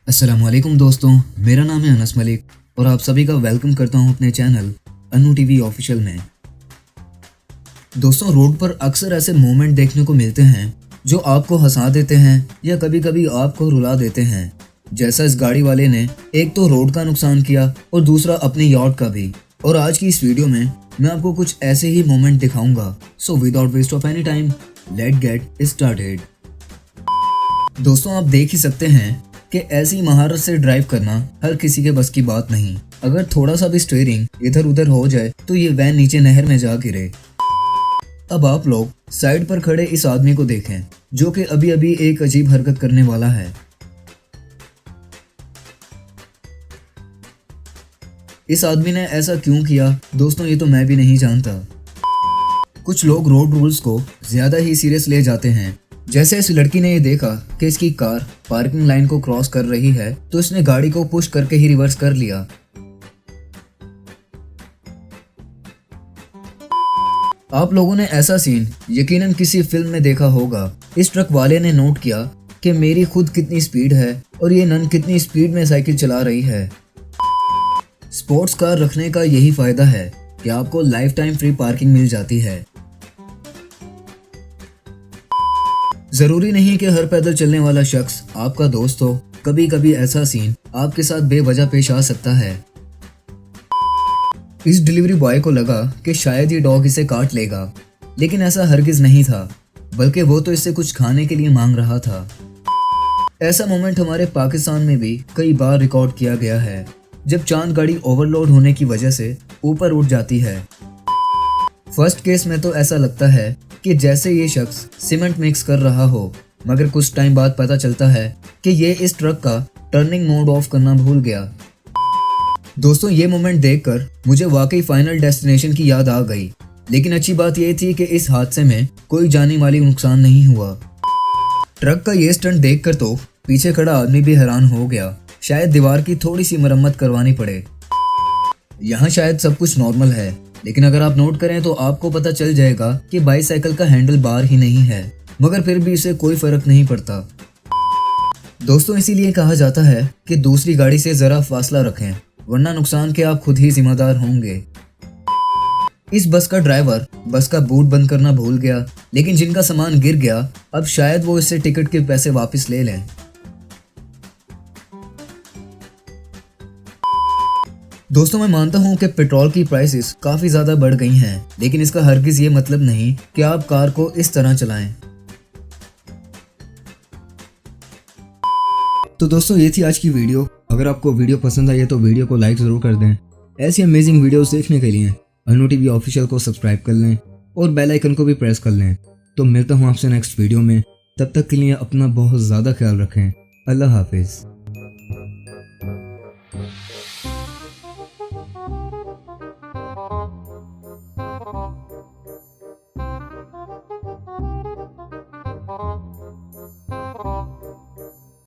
अस्सलामुअलैकुम दोस्तों, मेरा नाम है अनस मलिक और आप सभी का वेलकम करता हूं अपने चैनल अनु टीवी ऑफिशियल में। दोस्तों, रोड पर अक्सर ऐसे मोमेंट देखने को मिलते हैं जो आपको हंसा देते हैं या कभी कभी आपको रुला देते हैं। जैसा इस गाड़ी वाले ने एक तो रोड का नुकसान किया और दूसरा अपने यॉट का भी। और आज की इस वीडियो में मैं आपको कुछ ऐसे ही मोमेंट दिखाऊंगा। So without waste of any time, let get started. दोस्तों, आप देख ही सकते हैं कि ऐसी महारत से ड्राइव करना हर किसी के बस की बात नहीं। अगर थोड़ा सा भी स्टीयरिंग इधर उधर हो जाए तो ये वैन नीचे नहर में जा गिरे। अब आप लोग साइड पर खड़े इस आदमी को देखें जो कि अभी अभी एक अजीब हरकत करने वाला है। इस आदमी ने ऐसा क्यों किया दोस्तों, ये तो मैं भी नहीं जानता। कुछ लोग रोड रूल्स को ज्यादा ही सीरियस ले जाते हैं। जैसे इस लड़की ने ये देखा कि इसकी कार पार्किंग लाइन को क्रॉस कर रही है तो इसने गाड़ी को पुश करके ही रिवर्स कर लिया। आप लोगों ने ऐसा सीन यकीनन किसी फिल्म में देखा होगा। इस ट्रक वाले ने नोट किया कि मेरी खुद कितनी स्पीड है और ये नन कितनी स्पीड में साइकिल चला रही है। स्पोर्ट्स कार रखने का यही फायदा है कि आपको लाइफ टाइम फ्री पार्किंग मिल जाती है। जरूरी नहीं कि हर पैदल चलने वाला शख्स आपका दोस्त हो। कभी कभी ऐसा सीन आपके साथ बेवजह पेश आ सकता है। इस डिलीवरी बॉय को लगा कि शायद ये डॉग इसे काट लेगा, लेकिन ऐसा हरगिज नहीं था, बल्कि वो तो इससे कुछ खाने के लिए मांग रहा था। ऐसा मोमेंट हमारे पाकिस्तान में भी कई बार रिकॉर्ड किया गया है, जब चांद गाड़ी ओवरलोड होने की वजह से ऊपर उठ जाती है। फर्स्ट केस में तो ऐसा लगता है कि जैसे ये शख्स सीमेंट मिक्स कर रहा हो, मगर कुछ टाइम बाद पता चलता है कि ये इस ट्रक का टर्निंग मोड ऑफ करना भूल गया। दोस्तों, ये मोमेंट देखकर मुझे वाकई फाइनल डेस्टिनेशन की याद आ गई। लेकिन अच्छी बात यह थी कि इस हादसे में कोई जानी माली नुकसान नहीं हुआ। ट्रक का ये स्टंट देखकर तो पीछे खड़ा आदमी भी हैरान हो गया। शायद दीवार की थोड़ी सी मरम्मत करवानी पड़े। यहाँ शायद सब कुछ नॉर्मल है, लेकिन अगर आप नोट करें तो आपको पता चल जाएगा कि बाईसाइकिल का हैंडल बार ही नहीं है, मगर फिर भी इसे कोई फर्क नहीं पड़ता। दोस्तों, इसीलिए कहा जाता है कि दूसरी गाड़ी से जरा फासला रखें, वरना नुकसान के आप खुद ही जिम्मेदार होंगे। इस बस का ड्राइवर बस का बूट बंद करना भूल गया, लेकिन जिनका सामान गिर गया अब शायद वो इससे टिकट के पैसे वापस ले लें। दोस्तों, मैं मानता हूं कि पेट्रोल की प्राइसेस काफी ज्यादा बढ़ गई हैं, लेकिन इसका हरगिज ये मतलब नहीं कि आप कार को इस तरह चलाएं। तो दोस्तों, ये थी आज की वीडियो। अगर आपको वीडियो पसंद आई है तो वीडियो को लाइक जरूर कर दें। ऐसी अमेजिंग वीडियोस देखने के लिए अनु टीवी ऑफिशियल को सब्सक्राइब कर लें और बेल आइकन को भी प्रेस कर लें। तो मिलता हूँ आपसे नेक्स्ट वीडियो में। तब तक के लिए अपना बहुत ज्यादा ख्याल रखें। अल्लाह हाफिज।